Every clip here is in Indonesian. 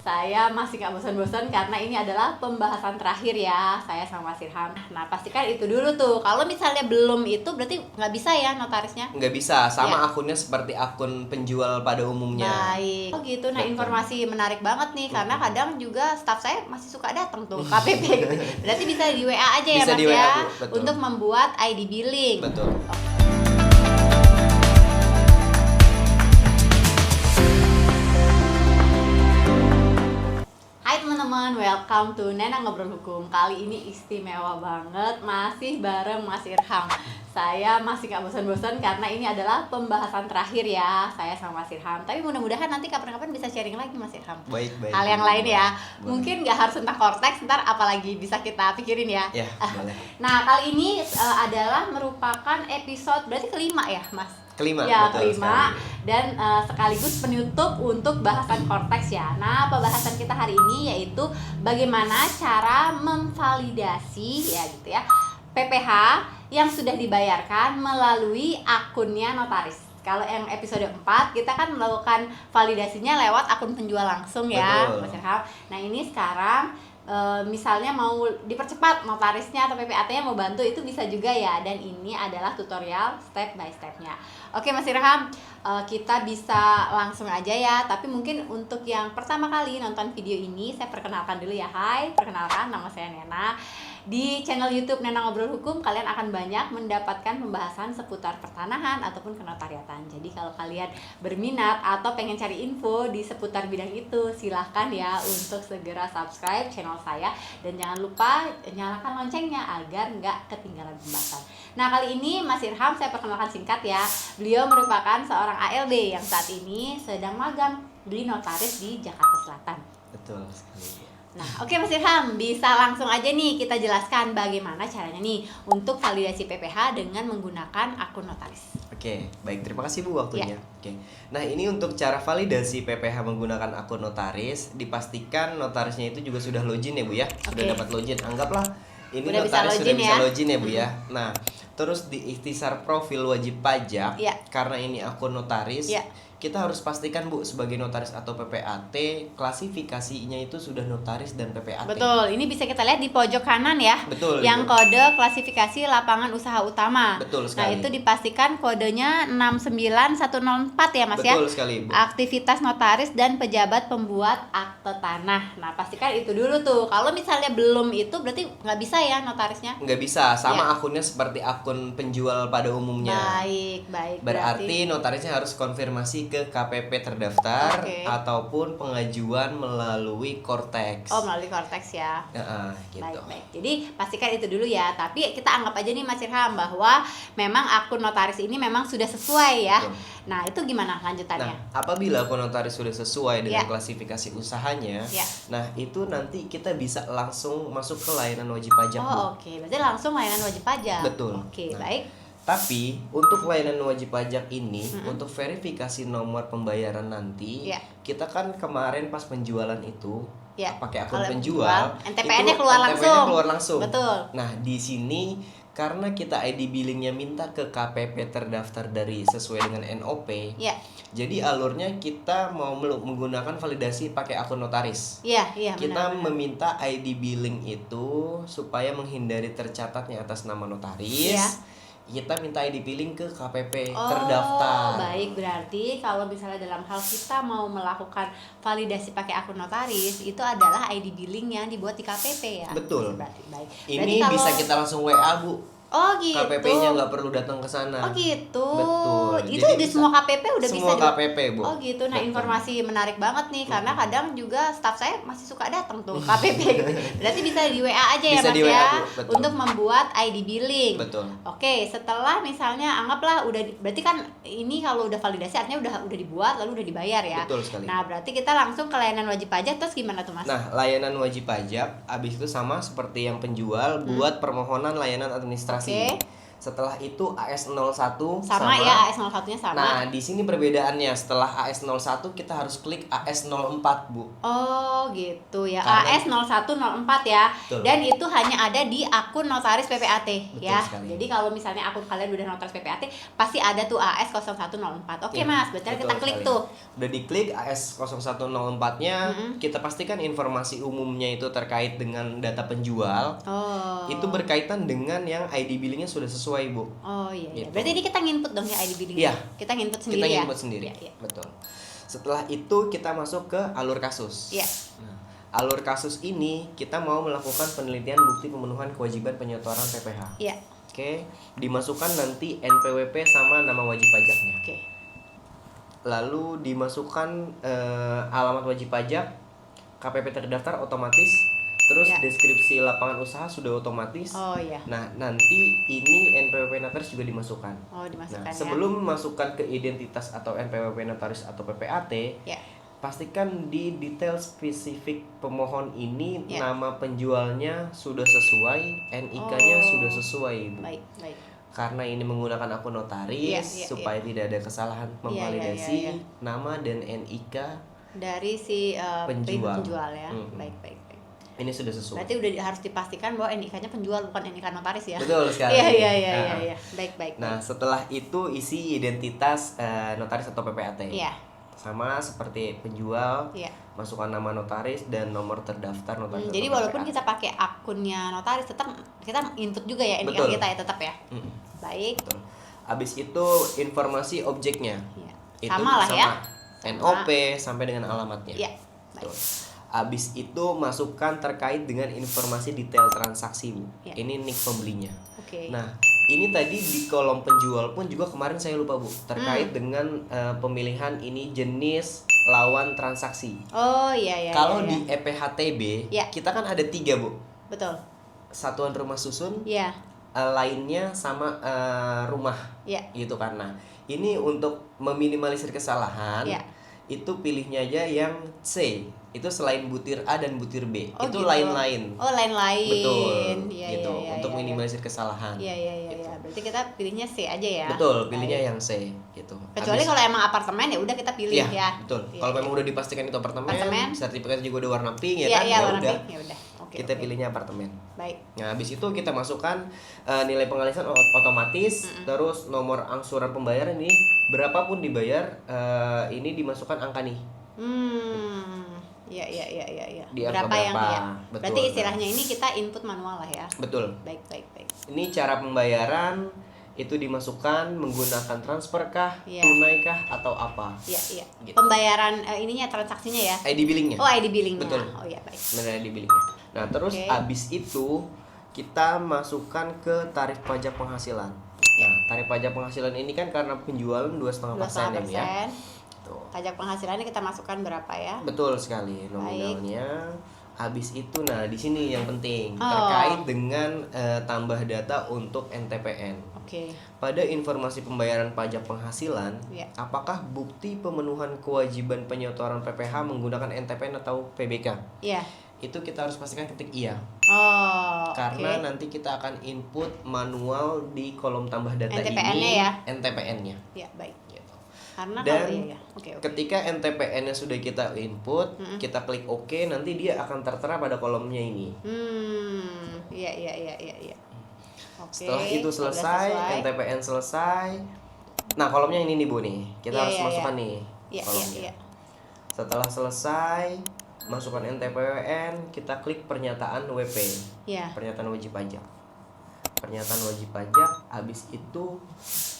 Saya masih gak bosan-bosan karena ini adalah pembahasan terakhir ya, saya sama Mas Irham. Nah, pastikan itu dulu tuh. Kalau misalnya belum itu berarti nggak bisa ya notarisnya? Nggak bisa, sama Ya. akunnya seperti akun penjual pada umumnya. Baik. Oh gitu. Nah, Betul. informasi menarik banget nih karena kadang juga staff saya masih suka datang tuh KPP gitu. Berarti bisa di WA aja ya Bisa Mas di WA, ya Bu. Betul. untuk membuat ID billing. Betul. Hai teman-teman, welcome to Nena Ngobrol Hukum. Kali ini istimewa banget, masih bareng Mas Irham. Saya masih gak bosan-bosan karena ini adalah pembahasan terakhir ya, saya sama Mas Irham. Tapi mudah-mudahan nanti kapan-kapan bisa sharing lagi Mas Irham. Baik. Hal yang lain ya. Boleh. Mungkin gak harus tentang korteks, ntar apalagi bisa kita pikirin ya. Ya, boleh. Nah, kali ini adalah merupakan episode berarti kelima ya Mas? Kelima, Ya, betul kelima. sekali. Dan sekaligus penutup untuk bahasan korteks ya. Nah, pembahasan kita hari ini yaitu bagaimana cara memvalidasi ya gitu ya PPh yang sudah dibayarkan melalui akunnya notaris. Kalau yang episode 4 kita kan melakukan validasinya lewat akun penjual langsung ya, Betul. Mas Irham. Nah, ini sekarang misalnya mau dipercepat notarisnya atau PPAT-nya mau bantu, itu bisa juga ya. Dan ini adalah tutorial step by step-nya. Oke Mas Irham, kita bisa langsung aja ya. Tapi mungkin untuk yang pertama kali nonton video ini, saya perkenalkan dulu ya. Hai, perkenalkan, nama saya Nena. Di channel YouTube Nena Ngobrol Hukum, kalian akan banyak mendapatkan pembahasan seputar pertanahan ataupun kenotariatan. Jadi kalau kalian berminat atau pengen cari info di seputar bidang itu, silahkan ya untuk segera subscribe channel saya. Dan jangan lupa nyalakan loncengnya agar nggak ketinggalan pembahasan. Nah, kali ini Mas Irham saya perkenalkan singkat ya. Beliau merupakan seorang ALD yang saat ini sedang magang di notaris di Jakarta Selatan. Betul sekali. Nah, oke Mas Irham, bisa langsung aja nih kita jelaskan bagaimana caranya nih untuk validasi PPh dengan menggunakan akun notaris. Oke, baik, terima kasih Bu waktunya. Oke. Nah, ini untuk cara validasi PPh menggunakan akun notaris, dipastikan notarisnya itu juga sudah login ya Bu ya. Sudah Oke. dapat login. Anggaplah ini Udah bisa notaris sudah login bisa ya. login ya Bu ya. Nah, terus di ikhtisar profil wajib pajak, Ya. karena ini akun notaris, Ya. kita harus pastikan Bu sebagai notaris atau PPAT klasifikasinya itu sudah notaris dan PPAT. Betul, ini bisa kita lihat di pojok kanan ya. Betul, Yang Ibu. kode klasifikasi lapangan usaha utama. Betul Nah, sekali. itu dipastikan kodenya 69104 ya Mas ya. Betul sekali Bu. Aktivitas notaris dan pejabat pembuat akte tanah. Nah, pastikan itu dulu tuh. Kalau misalnya belum itu berarti nggak bisa ya notarisnya. Nggak bisa, sama Ya. akunnya seperti akun penjual pada umumnya. Baik. Berarti notarisnya harus konfirmasi ke KPP terdaftar Oke. ataupun pengajuan melalui Korteks. melalui korteks ya. Gitu. Baik. Jadi pastikan itu dulu ya. Tapi kita anggap aja nih Mas Irham bahwa memang akun notaris ini memang sudah sesuai ya. Betul. Nah, itu gimana lanjutannya? Nah, apabila akun notaris sudah sesuai dengan Ya. klasifikasi usahanya, Ya. nah itu nanti kita bisa langsung masuk ke layanan wajib pajak, Bu. Oke. Berarti langsung layanan wajib pajak. Betul. Oke, Nah, baik. Tapi untuk layanan wajib pajak ini, Mm-mm. untuk verifikasi nomor pembayaran nanti, Ya. kita kan kemarin pas penjualan itu Ya. pakai akun Kalau penjual, NTPN-nya itu keluar NTPN-nya langsung. keluar langsung. Betul. Nah, di sini karena kita ID billingnya minta ke KPP terdaftar dari sesuai dengan NOP, Ya. jadi alurnya kita mau menggunakan validasi pakai akun notaris. Iya, Kita benar. meminta ID billing itu supaya menghindari tercatatnya atas nama notaris. Iya. Kita minta ID billing ke KPP terdaftar. Baik, berarti kalau misalnya dalam hal kita mau melakukan validasi pakai akun notaris, itu adalah ID billing yang dibuat di KPP ya. Betul. Berarti baik. Ini Berarti bisa kalau- kita langsung WA, Bu. Oh gitu. KPP-nya nggak perlu datang ke sana. Oh gitu. Betul. Itu Jadi di bisa- semua KPP udah semua bisa. KPP, Bu. Oh gitu. Nah, Betul. informasi menarik banget nih karena kadang juga staff saya masih suka datang tuh KPP gitu. Berarti bisa di WA aja ya Bisa Mas di WA, ya Bu. Betul. untuk membuat ID billing. Betul. Oke, setelah misalnya anggaplah berarti kan ini kalau udah validasi artinya udah dibuat lalu udah dibayar ya. Betul sekali. Nah, berarti kita langsung ke layanan wajib pajak terus gimana tuh Mas? Nah, layanan wajib pajak abis itu sama seperti yang penjual buat permohonan layanan administrasi. Oke. Setelah itu AS01 Sama ya, AS01-nya sama. Nah, di sini perbedaannya. Setelah AS01 kita harus klik AS04, Bu. Oh gitu ya, Karena- AS0104 ya. Betul. Dan itu hanya ada di akun notaris PPAT ya. sekali. Jadi kalau misalnya akun kalian udah notaris PPAT, pasti ada tuh AS0104. Oke Ya, Mas, berarti betul kita klik sekali. tuh. Udah diklik AS0104-nya, kita pastikan informasi umumnya itu terkait dengan data penjual. Oh. Itu berkaitan dengan yang ID billingnya sudah sesuai, Bu. Oh iya, iya. Gitu. Berarti ini kita nginput dong ya ID billing. Iya. Kita nginput sendiri Kita ya. input sendiri. Iya, iya. Betul. Setelah itu kita masuk ke alur kasus. Iya. Nah, alur kasus ini kita mau melakukan penelitian bukti pemenuhan kewajiban penyetoran PPh. Iya. Oke, dimasukkan nanti NPWP sama nama wajib pajaknya. Oke. Lalu dimasukkan alamat wajib pajak, KPP terdaftar otomatis, terus Ya. deskripsi lapangan usaha sudah otomatis. Oh iya. Nah, nanti ini NPWP notaris juga dimasukkan. Oh dimasukkan Nah, ya. sebelum masukkan ke identitas atau NPWP notaris atau PPAT, Ya. pastikan di detail spesifik pemohon ini Ya. nama penjualnya sudah sesuai, NIK-nya Oh. sudah sesuai, Bu. Baik, baik. Karena ini menggunakan akun notaris Iya, iya, supaya tidak ada kesalahan memvalidasi iya. nama dan NIK Dari si penjual ya. Mm-mm. Baik, baik, baik. ini sudah sesuai. Berarti udah harus dipastikan bahwa NIK-nya penjual bukan NIK notaris ya. Betul sekali. Iya, iya, iya, Nah, iya, iya. Baik, baik. Nah, setelah itu isi identitas notaris atau PPAT. Iya. Sama seperti penjual, Iya. masukkan nama notaris dan nomor terdaftar notaris. Jadi atau walaupun PPAT. kita pakai akunnya notaris, tetap kita input juga ya NIK Betul. kita ya, tetap ya. Mm-mm. Baik. Betul. Habis itu informasi objeknya. Iya. Itu Sama lah ya. NOP sampai dengan alamatnya. Iya. Betul. Baik. Habis itu masukkan terkait dengan informasi detail transaksi, Bu. Ya. Ini nik pembelinya. Oke. Nah, ini tadi di kolom penjual pun juga kemarin saya lupa, Bu, terkait dengan pemilihan ini jenis lawan transaksi. Oh iya, iya. Kalau iya, di iya. EPHTB, Ya. kita kan ada 3, Bu. Betul. Satuan rumah susun, Iya. lainnya sama rumah, Iya. gitu kan. Nah, ini untuk meminimalisir kesalahan, Ya. itu pilihnya aja yang C. Itu selain butir A dan butir B. Oh, itu gitu. lain-lain. Oh, lain-lain. Betul. Iya, gitu. iya, iya, untuk iya, minimalisir kesalahan. Iya, iya, iya, iya. Berarti kita pilihnya C aja ya. Betul, pilihnya Baik. yang C gitu. Kecuali Habis- kalau emang apartemen ya udah kita pilih Iya, ya. betul. Iya, Kalau iya. memang udah dipastikan itu apartemen, Apartemen. sertifikat juga udah warna pink ya Iya, kan? iya, Ya warna udah. pink. Ya udah. Oke. Kita oke. pilihnya apartemen. Baik. Nah, habis itu kita masukkan nilai pengalihan otomatis, terus nomor angsuran pembayaran ini berapapun dibayar, ini dimasukkan angka nih. Iya, iya, iya, iya, iya. Di angka Berapa yang berapa? ya? Betul. Berarti istilahnya ini kita input manual lah ya. Betul. Baik, baik, baik. Ini cara pembayaran itu dimasukkan menggunakan transfer kah, Iya. tunai kah atau apa? Iya, iya. Gitu. Pembayaran ininya transaksinya ya. ID billingnya. Oh, ID billingnya. Betul. Oh iya, baik. Benar ID billingnya. Nah, terus Oke. abis itu kita masukkan ke tarif pajak penghasilan. Ya. Nah, tarif pajak penghasilan ini kan karena penjualan 2,5% ya, Mi, ya. 2,5%. Tuh. Pajak penghasilannya kita masukkan berapa ya? Betul sekali nominalnya. Habis itu nah di sini yang penting Oh. terkait dengan tambah data untuk NTPN. Oke. Pada informasi pembayaran pajak penghasilan, Ya. apakah bukti pemenuhan kewajiban penyetoran PPh menggunakan NTPN atau PBK? Iya. Itu kita harus pastikan ketik iya. Oh, Karena oke. nanti kita akan input manual di kolom tambah data NTPN-nya ini ya? NTPN-nya. Ya, baik. Gitu. Karena Dan kalau iya ya. Oke, oke. ketika NTPN-nya sudah kita input, kita klik OK, nanti dia akan tertera pada kolomnya ini. Iya, iya, iya, iya, iya. Oke. Setelah itu sudah selesai, sesuai. NTPN selesai. Nah, kolomnya ini nih, Bu nih. Kita Iya, harus iya, masukkan iya. nih Iya, iya, kolomnya. iya. Setelah selesai, masukkan NTPN, kita klik pernyataan WP. Iya. Pernyataan wajib pajak. Pernyataan wajib pajak, habis itu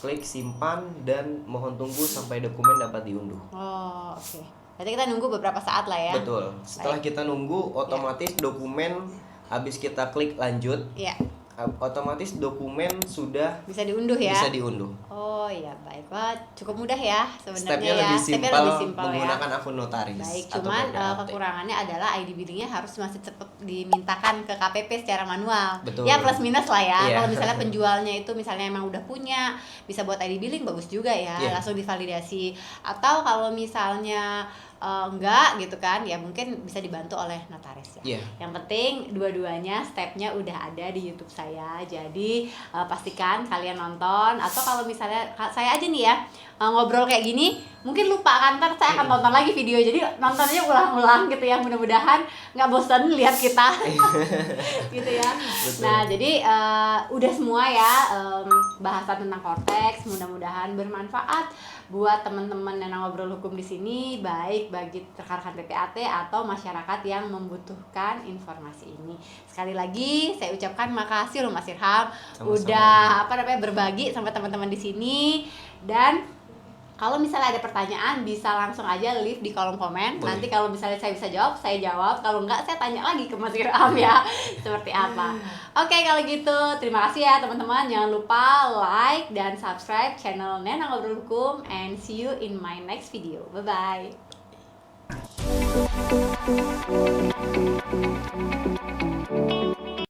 klik simpan dan mohon tunggu sampai dokumen dapat diunduh. Oh, oke. Berarti kita nunggu beberapa saat lah ya. Betul. Setelah kita nunggu, otomatis dokumen habis kita klik lanjut, Iya. otomatis dokumen sudah Bisa diunduh ya. bisa diunduh. Oh iya, baik. Wah, cukup mudah ya sebenarnya Stepnya ya. lebih Stepnya simpel lebih simpel ya. menggunakan akun notaris. Baik, atau cuman PPAT. kekurangannya adalah ID billingnya harus masih tetap dimintakan ke KPP secara manual. Betul. Ya plus minus lah ya. Iya. Kalau misalnya penjualnya itu misalnya emang udah punya, bisa buat ID billing bagus juga ya, Iya. langsung divalidasi. Atau kalau misalnya enggak gitu kan, ya mungkin bisa dibantu oleh notaris ya. Iya. Yang penting dua-duanya stepnya udah ada di YouTube saya. Jadi pastikan kalian nonton, atau kalau misalnya saya aja nih ya ngobrol kayak gini, mungkin lupa kan, ntar saya akan tonton lagi video, jadi nontonnya ulang-ulang gitu ya, mudah-mudahan nggak bosan lihat kita gitu ya. Betul. Nah jadi udah semua ya bahasan tentang Cortex, mudah-mudahan bermanfaat buat teman-teman yang ngobrol hukum di sini, baik bagi rekan-rekan PPAT atau masyarakat yang membutuhkan informasi ini. Sekali lagi saya ucapkan makasih loh Mas Irham. Sama-sama. Udah berbagi sama teman-teman di sini. Dan kalau misalnya ada pertanyaan bisa langsung aja leave di kolom komen. Boleh. Nanti kalau misalnya saya bisa jawab, saya jawab. Kalau enggak, saya tanya lagi ke Mas Irham ya seperti apa. Oke, kalau gitu terima kasih ya teman-teman. Jangan lupa like dan subscribe channel Nena Ngobrol Hukum, and see you in my next video. Bye bye.